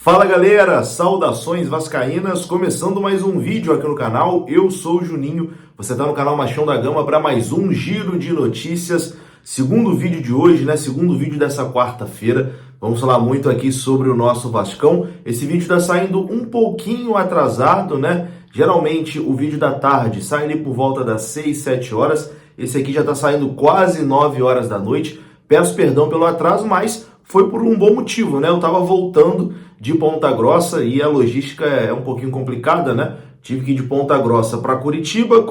Fala galera, saudações vascaínas, começando mais um vídeo aqui no canal, eu sou o Juninho, você está no canal Machão da Gama para mais um giro de notícias, segundo vídeo de hoje, segundo vídeo dessa quarta-feira, vamos falar muito aqui sobre o nosso Vascão. Esse vídeo está saindo um pouquinho atrasado, geralmente o vídeo da tarde sai ali por volta das 6, 7 horas, esse aqui já está saindo quase 9 horas da noite, peço perdão pelo atraso, mas foi por um bom motivo, eu estava voltando de Ponta Grossa e a logística é um pouquinho complicada, Tive que ir de Ponta Grossa para Curitiba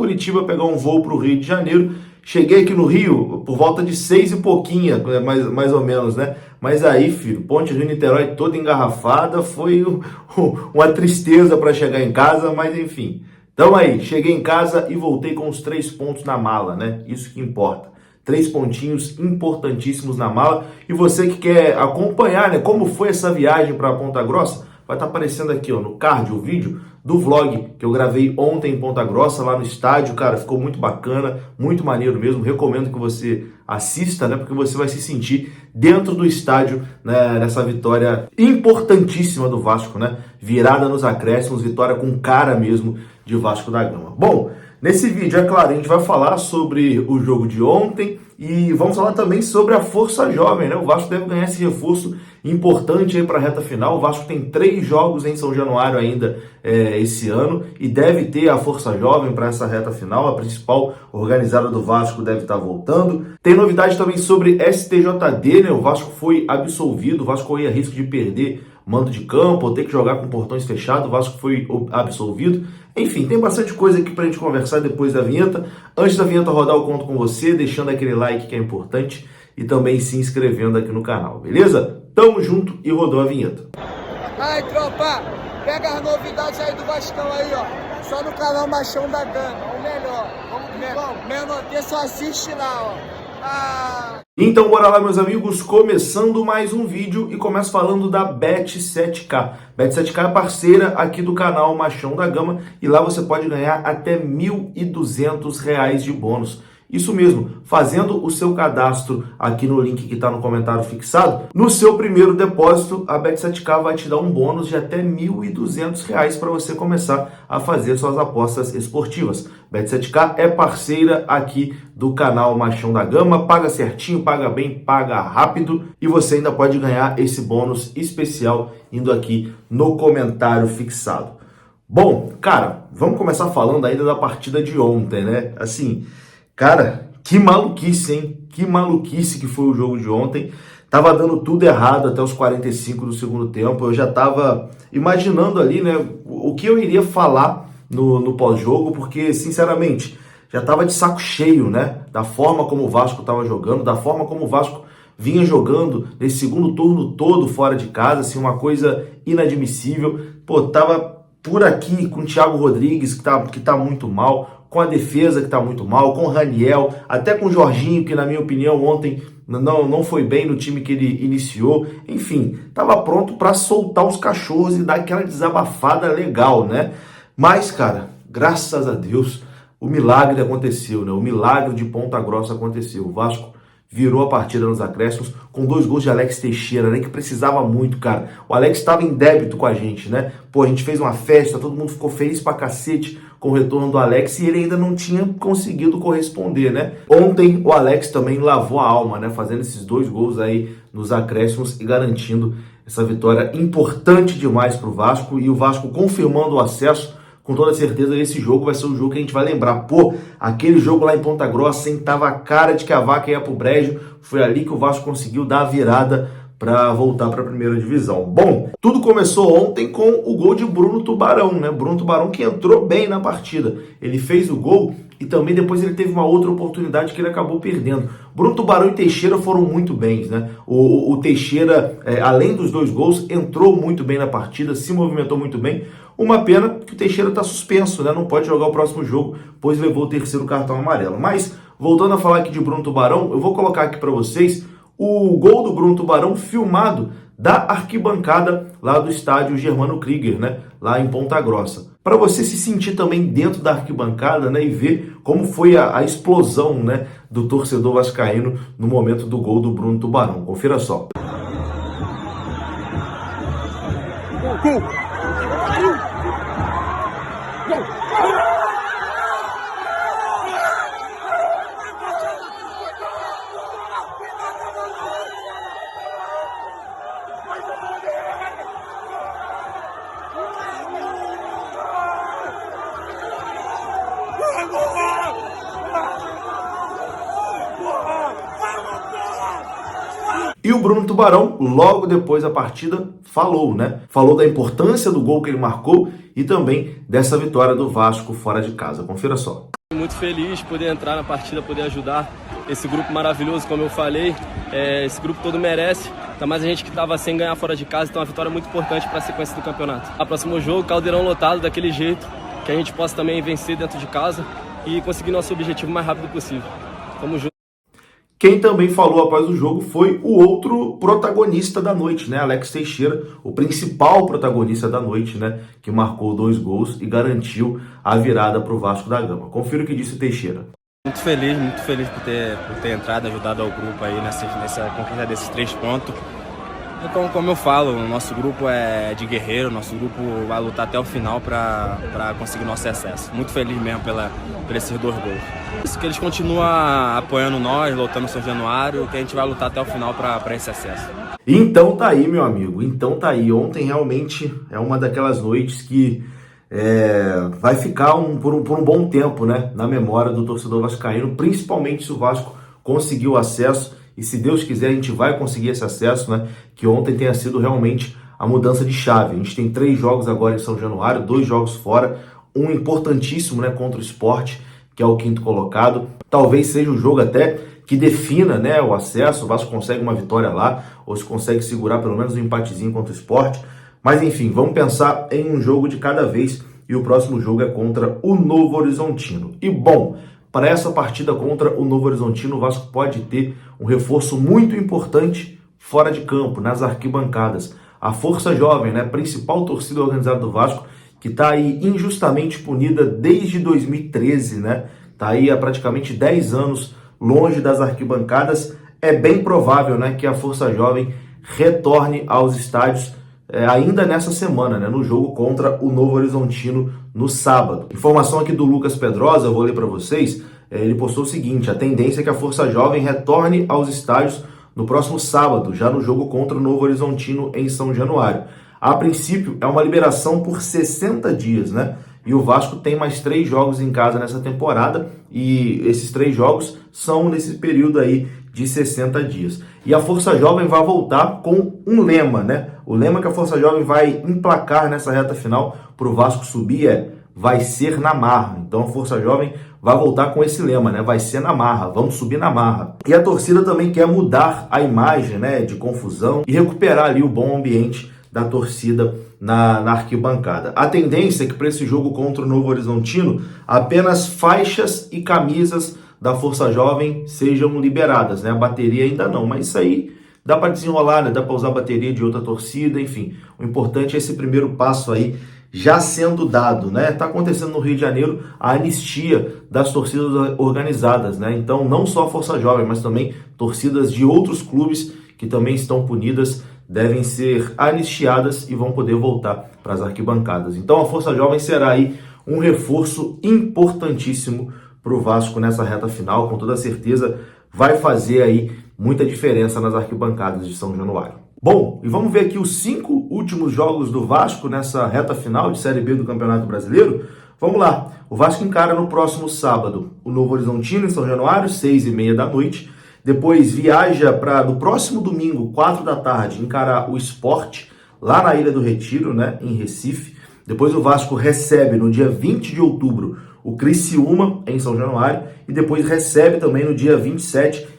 pegar um voo para o Rio de Janeiro. Cheguei aqui no Rio por volta de 6 e pouquinha, mais ou menos, Mas aí, filho, Ponte Rio-Niterói toda engarrafada, foi uma tristeza para chegar em casa, mas enfim. Então aí, cheguei em casa e voltei com os 3 pontos na mala, Isso que importa. 3 pontinhos importantíssimos na mala. E você que quer acompanhar, como foi essa viagem para Ponta Grossa, vai estar aparecendo aqui, no card, o vídeo do vlog que eu gravei ontem em Ponta Grossa, lá no estádio. Cara, ficou muito bacana, muito maneiro mesmo. Recomendo que você assista, porque você vai se sentir dentro do estádio, nessa vitória importantíssima do Vasco, Virada nos acréscimos, vitória com cara mesmo de Vasco da Gama. Bom, nesse vídeo, é claro, a gente vai falar sobre o jogo de ontem e vamos falar também sobre a Força Jovem, O Vasco deve ganhar esse reforço importante aí para a reta final. O Vasco tem 3 jogos em São Januário ainda esse ano e deve ter a Força Jovem para essa reta final. A principal organizada do Vasco deve estar voltando. Tem novidade também sobre STJD, O Vasco foi absolvido, o Vasco corria risco de perder mando de campo, ou ter que jogar com portões fechados, o Vasco foi absolvido. Enfim, tem bastante coisa aqui pra gente conversar depois da vinheta. Antes da vinheta rodar, eu conto com você, deixando aquele like que é importante e também se inscrevendo aqui no canal, beleza? Tamo junto e rodou a vinheta. Aí, tropa, pega as novidades aí do Vascão aí, ó. Só no canal Machão da Gama, o melhor. Vamos, menor, só assiste lá, ó. Então bora lá, meus amigos, começando mais um vídeo e começo falando da Bet7k. Bet7k é parceira aqui do canal Machão da Gama e lá você pode ganhar até R$ 1.200 de bônus. Isso mesmo, fazendo o seu cadastro aqui no link que está no comentário fixado, no seu primeiro depósito, a Bet7k vai te dar um bônus de até R$ 1.200 para você começar a fazer suas apostas esportivas. Bet7k é parceira aqui do canal Machão da Gama, paga certinho, paga bem, paga rápido e você ainda pode ganhar esse bônus especial indo aqui no comentário fixado. Bom, cara, vamos começar falando ainda da partida de ontem, Assim, cara, que maluquice, hein? Que maluquice que foi o jogo de ontem. Tava dando tudo errado até os 45 do segundo tempo. Eu já tava imaginando ali, o que eu iria falar no pós-jogo, porque, sinceramente, já tava de saco cheio, da forma como o Vasco tava jogando, da forma como o Vasco vinha jogando nesse segundo turno todo fora de casa, assim, uma coisa inadmissível. Tava por aqui com o Thiago Rodrigues, que tá muito mal, com a defesa que está muito mal, com o Raniel, até com o Jorginho, que na minha opinião ontem não foi bem no time que ele iniciou. Enfim, estava pronto para soltar os cachorros e dar aquela desabafada legal, Mas, cara, graças a Deus, o milagre aconteceu, O milagre de Ponta Grossa aconteceu. O Vasco virou a partida nos acréscimos com 2 gols de Alex Teixeira, que precisava muito, cara. O Alex estava em débito com a gente, a gente fez uma festa, todo mundo ficou feliz pra cacete com o retorno do Alex e ele ainda não tinha conseguido corresponder, Ontem o Alex também lavou a alma, fazendo esses 2 gols aí nos acréscimos e garantindo essa vitória importante demais pro Vasco e o Vasco confirmando o acesso. Com toda certeza esse jogo vai ser um jogo que a gente vai lembrar. Aquele jogo lá em Ponta Grossa, tava a cara de que a vaca ia pro brejo. Foi ali que o Vasco conseguiu dar a virada para voltar para a primeira divisão. Bom, tudo começou ontem com o gol de Bruno Tubarão, Bruno Tubarão que entrou bem na partida. Ele fez o gol e também depois ele teve uma outra oportunidade que ele acabou perdendo. Bruno Tubarão e Teixeira foram muito bem, O Teixeira, além dos 2 gols, entrou muito bem na partida, se movimentou muito bem. Uma pena que o Teixeira está suspenso, não pode jogar o próximo jogo, pois levou o 3º cartão amarelo. Mas, voltando a falar aqui de Bruno Tubarão, eu vou colocar aqui para vocês o gol do Bruno Tubarão filmado da arquibancada lá do estádio Germano Krieger, lá em Ponta Grossa. Para você se sentir também dentro da arquibancada, e ver como foi a explosão, do torcedor vascaíno no momento do gol do Bruno Tubarão. Confira só. E o Bruno Tubarão, logo depois da partida, falou, né? Falou da importância do gol que ele marcou e também dessa vitória do Vasco fora de casa. Confira só. Muito feliz de poder entrar na partida, poder ajudar esse grupo maravilhoso, como eu falei. Esse grupo todo merece, ainda mais a gente que estava sem ganhar fora de casa, então é uma vitória muito importante para a sequência do campeonato. A próximo jogo, Caldeirão lotado, daquele jeito, que a gente possa também vencer dentro de casa e conseguir nosso objetivo o mais rápido possível. Tamo junto. Quem também falou após o jogo foi o outro protagonista da noite, né? Alex Teixeira, o principal protagonista da noite, né? Que marcou 2 gols e garantiu a virada para o Vasco da Gama. Confira o que disse o Teixeira. Muito feliz por ter entrado, ajudado ao grupo aí nessa conquista desses 3 pontos. Então, como eu falo, o nosso grupo é de guerreiro, nosso grupo vai lutar até o final para conseguir nosso acesso. Muito feliz mesmo por esses 2 gols. Isso que eles continuam apoiando nós, lutando no São Januário, que a gente vai lutar até o final para esse acesso. Então tá aí, meu amigo, então tá aí. Ontem realmente é uma daquelas noites que vai ficar por um bom tempo, né, na memória do torcedor vascaíno, principalmente se o Vasco conseguir o acesso. E se Deus quiser, a gente vai conseguir esse acesso, né? Que ontem tenha sido realmente a mudança de chave. A gente tem 3 jogos agora em São Januário, 2 jogos fora, um importantíssimo, né, contra o Sport, que é o 5º colocado. Talvez seja o jogo até que defina, né, o acesso. O Vasco consegue uma vitória lá, ou se consegue segurar pelo menos um empatezinho contra o Sport. Mas enfim, vamos pensar em um jogo de cada vez. E o próximo jogo é contra o Novo Horizontino. E bom, para essa partida contra o Novo Horizontino, o Vasco pode ter um reforço muito importante fora de campo, nas arquibancadas. A Força Jovem, né, principal torcida organizada do Vasco, que está aí injustamente punida desde 2013, né? Está aí há praticamente 10 anos longe das arquibancadas. É bem provável, né, que a Força Jovem retorne aos estádios ainda nessa semana, né, no jogo contra o Novo Horizontino no sábado. Informação aqui do Lucas Pedrosa, eu vou ler para vocês. Ele postou o seguinte: a tendência é que a Força Jovem retorne aos estádios no próximo sábado, já no jogo contra o Novo Horizontino em São Januário. A princípio, é uma liberação por 60 dias, né? E o Vasco tem mais 3 jogos em casa nessa temporada, e esses 3 jogos são nesse período aí de 60 dias. E a Força Jovem vai voltar com um lema, né? O lema que a Força Jovem vai emplacar nessa reta final para o Vasco subir é: vai ser na marra. Então a Força Jovem vai voltar com esse lema, né? Vai ser na marra, vamos subir na marra. E a torcida também quer mudar a imagem, né, de confusão e recuperar ali o bom ambiente da torcida na arquibancada. A tendência é que para esse jogo contra o Novo Horizontino, apenas faixas e camisas da Força Jovem sejam liberadas, né? A bateria ainda não, mas isso aí dá para desenrolar, né? Dá para usar a bateria de outra torcida, enfim. O importante é esse primeiro passo aí já sendo dado, né? Tá acontecendo no Rio de Janeiro a anistia das torcidas organizadas, né? Então, não só a Força Jovem, mas também torcidas de outros clubes que também estão punidas devem ser anistiadas e vão poder voltar para as arquibancadas. Então, a Força Jovem será aí um reforço importantíssimo para o Vasco nessa reta final, com toda certeza vai fazer aí muita diferença nas arquibancadas de São Januário. Bom, e vamos ver aqui os 5 últimos jogos do Vasco nessa reta final de Série B do Campeonato Brasileiro. Vamos lá, o Vasco encara no próximo sábado o Novo Horizontino em São Januário, 6h30 da noite. Depois viaja para, no próximo domingo, 4 da tarde, encarar o Sport lá na Ilha do Retiro, né, em Recife. Depois o Vasco recebe no dia 20 de outubro o Criciúma em São Januário e depois recebe também no dia 27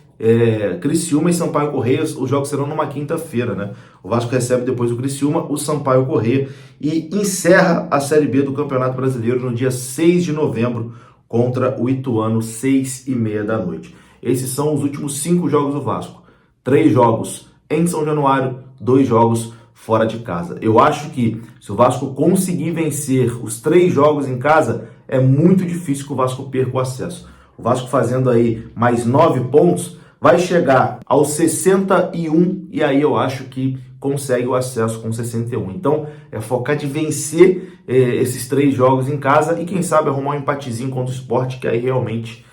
Criciúma e Sampaio Corrêa. Os jogos serão numa quinta-feira, né? O Vasco recebe depois o Criciúma, o Sampaio Corrêa e encerra a Série B do Campeonato Brasileiro no dia 6 de novembro contra o Ituano, 6h30 da noite. Esses são os últimos 5 jogos do Vasco. 3 jogos em São Januário, 2 jogos fora de casa. Eu acho que se o Vasco conseguir vencer os 3 jogos em casa, é muito difícil que o Vasco perca o acesso. O Vasco fazendo aí mais 9 pontos, vai chegar aos 61 e aí eu acho que consegue o acesso com 61. Então, é focar de vencer esses 3 jogos em casa e quem sabe arrumar um empatezinho contra o Sport, que aí realmente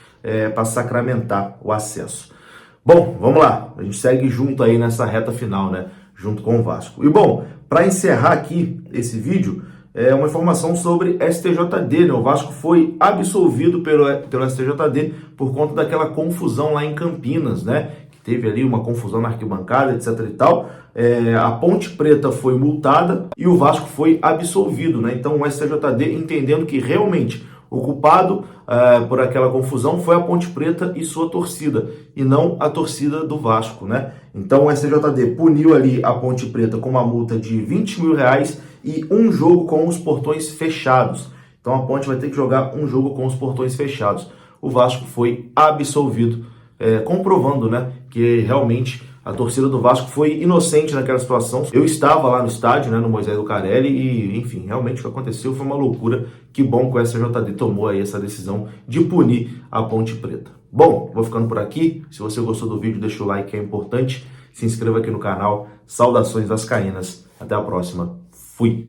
para sacramentar o acesso. Bom, vamos lá. A gente segue junto aí nessa reta final, né? Junto com o Vasco. E bom, para encerrar aqui esse vídeo, uma informação sobre STJD, né? O Vasco foi absolvido pelo STJD por conta daquela confusão lá em Campinas, né? Que teve ali uma confusão na arquibancada, etc e tal. A Ponte Preta foi multada e o Vasco foi absolvido, né? Então o STJD entendendo que realmente o culpado por aquela confusão foi a Ponte Preta e sua torcida, e não a torcida do Vasco, né? Então o STJD puniu ali a Ponte Preta com uma multa de R$20 mil e um jogo com os portões fechados. Então a Ponte vai ter que jogar um jogo com os portões fechados. O Vasco foi absolvido, comprovando, né, que realmente a torcida do Vasco foi inocente naquela situação. Eu estava lá no estádio, né, no Moisés Lucarelli, e, enfim, realmente o que aconteceu foi uma loucura. Que bom que o STJD tomou aí essa decisão de punir a Ponte Preta. Bom, vou ficando por aqui. Se você gostou do vídeo, deixa o like, que é importante. Se inscreva aqui no canal. Saudações vascaínas. Até a próxima. Fui!